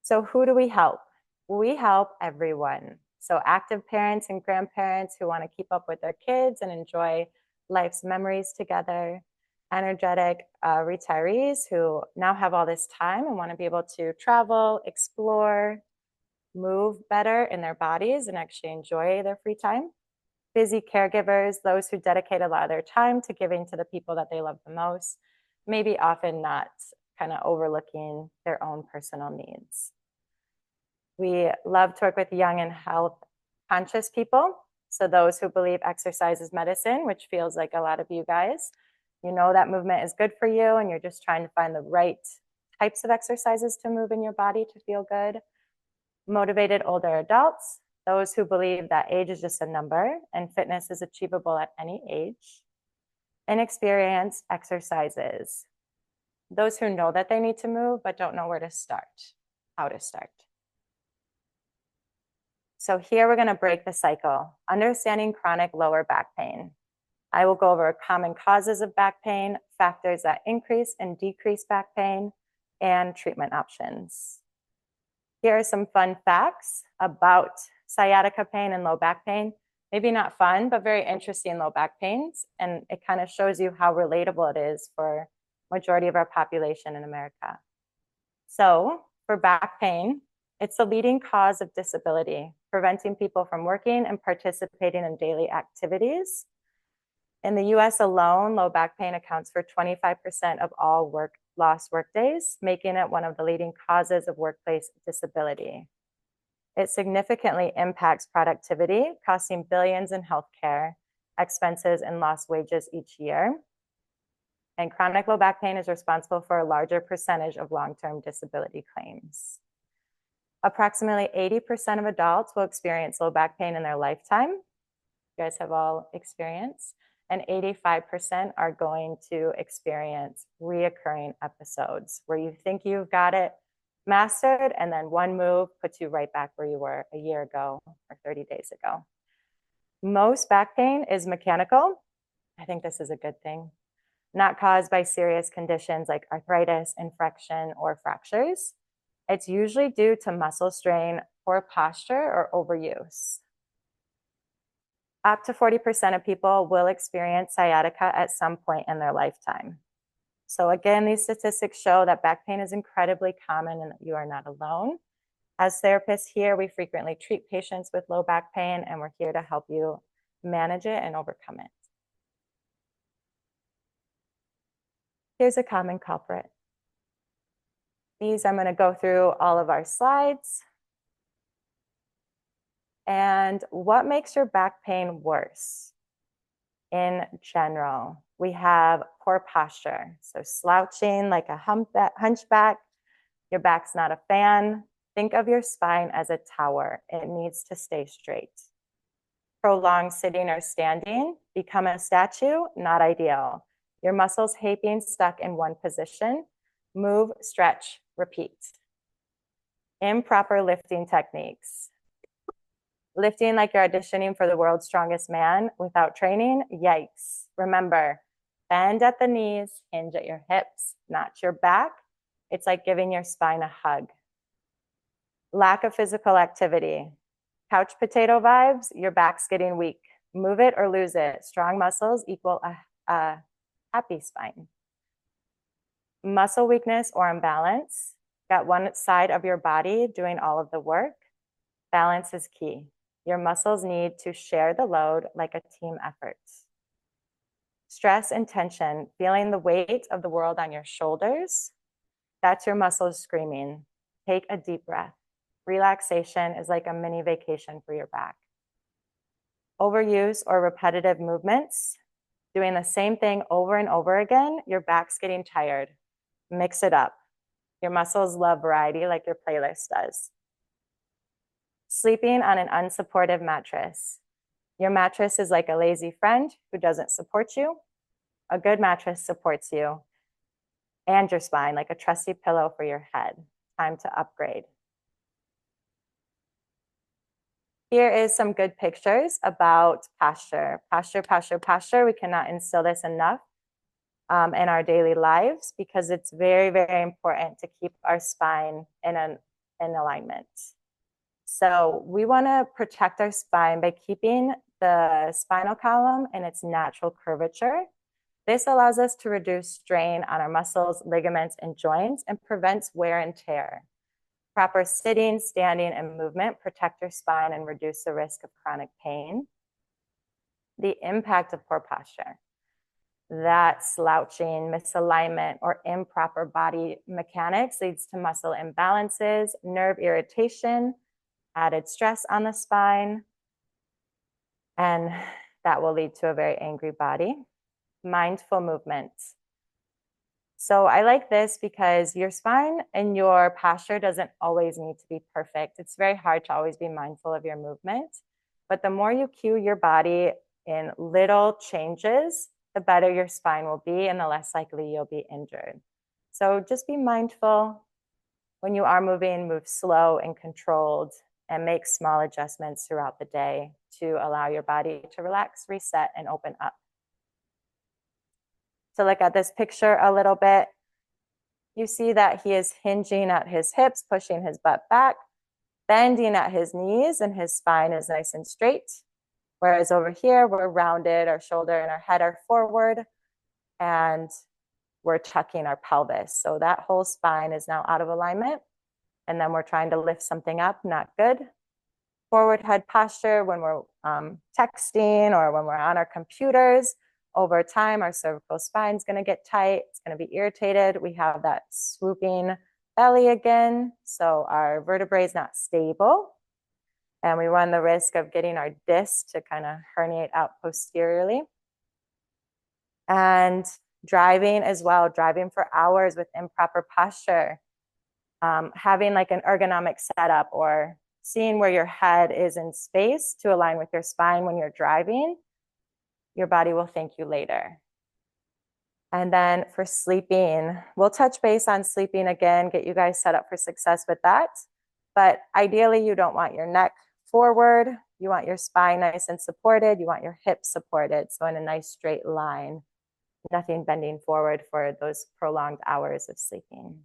So who do we help? We help everyone. So active parents and grandparents who want to keep up with their kids and enjoy life's memories together. Energetic retirees who now have all this time and want to be able to travel, explore, move better in their bodies and actually enjoy their free time. Busy caregivers, those who dedicate a lot of their time to giving to the people that they love the most, maybe often not kind of overlooking their own personal needs. We love to work with young and health conscious people. So those who believe exercise is medicine, which feels like a lot of you guys, you know that movement is good for you and you're just trying to find the right types of exercises to move in your body to feel good. Motivated older adults, those who believe that age is just a number and fitness is achievable at any age. Inexperienced exercises, those who know that they need to move but don't know where to start, how to start. So here we're going to break the cycle, understanding chronic lower back pain. I will go over common causes of back pain, factors that increase and decrease back pain, and treatment options. Here are some fun facts about sciatica pain and low back pain. Maybe not fun, but very interesting low back pains. And it kind of shows you how relatable it is for majority of our population in America. So for back pain, it's the leading cause of disability, preventing people from working and participating in daily activities. In the US alone, low back pain accounts for 25% of all lost work days, making it one of the leading causes of workplace disability. It significantly impacts productivity, costing billions in healthcare expenses and lost wages each year. And chronic low back pain is responsible for a larger percentage of long-term disability claims. Approximately 80% of adults will experience low back pain in their lifetime. You guys have all experienced. And 85% are going to experience reoccurring episodes where you think you've got it mastered and then one move puts you right back where you were a year ago or 30 days ago. Most back pain is mechanical. I think this is a good thing. Not caused by serious conditions like arthritis, infection, or fractures. It's usually due to muscle strain, poor posture, or overuse. Up to 40% of people will experience sciatica at some point in their lifetime. So again, these statistics show that back pain is incredibly common and that you are not alone. As therapists here, we frequently treat patients with low back pain and we're here to help you manage it and overcome it. Here's a common culprit. I'm going to go through all of our slides. And what makes your back pain worse? In general, we have poor posture. So slouching like a hunchback, your back's not a fan. Think of your spine as a tower. It needs to stay straight. Prolonged sitting or standing, become a statue, not ideal. Your muscles being stuck in one position. Move, stretch, repeat. Improper lifting techniques. Lifting like you're auditioning for the world's strongest man without training, yikes. Remember, bend at the knees, hinge at your hips, not your back. It's like giving your spine a hug. Lack of physical activity. Couch potato vibes, your back's getting weak. Move it or lose it. Strong muscles equal a happy spine. Muscle weakness or imbalance. Got one side of your body doing all of the work. Balance is key. Your muscles need to share the load like a team effort. Stress and tension, feeling the weight of the world on your shoulders. That's your muscles screaming. Take a deep breath. Relaxation is like a mini vacation for your back. Overuse or repetitive movements, doing the same thing over and over again, your back's getting tired. Mix it up. Your muscles love variety like your playlist does. Sleeping on an unsupportive mattress. Your mattress is like a lazy friend who doesn't support you. A good mattress supports you and your spine like a trusty pillow for your head. Time to upgrade. Here is some good pictures about posture. Posture, posture, posture. We cannot instill this enough in our daily lives because it's very, very important to keep our spine in a in alignment. So we want to protect our spine by keeping the spinal column in its natural curvature. This allows us to reduce strain on our muscles, ligaments, and joints and prevents wear and tear. Proper sitting, standing, and movement protect your spine and reduce the risk of chronic pain. The impact of poor posture. That slouching, misalignment, or improper body mechanics leads to muscle imbalances, nerve irritation, added stress on the spine, and that will lead to a very angry body. Mindful movement. So I like this because your spine and your posture doesn't always need to be perfect. It's very hard to always be mindful of your movement, but the more you cue your body in little changes, the better your spine will be and the less likely you'll be injured. So just be mindful. When you are moving, move slow and controlled and make small adjustments throughout the day to allow your body to relax, reset, and open up. To look at this picture a little bit, you see that he is hinging at his hips, pushing his butt back, bending at his knees, and his spine is nice and straight. Whereas over here, we're rounded, our shoulder and our head are forward, and we're tucking our pelvis. So that whole spine is now out of alignment. And then we're trying to lift something up, not good. Forward head posture when we're texting or when we're on our computers. Over time, our cervical spine is going to get tight. It's going to be irritated. We have that swooping belly again. So our vertebrae is not stable. And we run the risk of getting our disc to kind of herniate out posteriorly. And driving as well, driving for hours with improper posture. Having like an ergonomic setup or seeing where your head is in space to align with your spine when you're driving, your body will thank you later. And then for sleeping, we'll touch base on sleeping again, get you guys set up for success with that. But ideally, you don't want your neck forward. You want your spine nice and supported. You want your hips supported. So in a nice straight line, nothing bending forward for those prolonged hours of sleeping.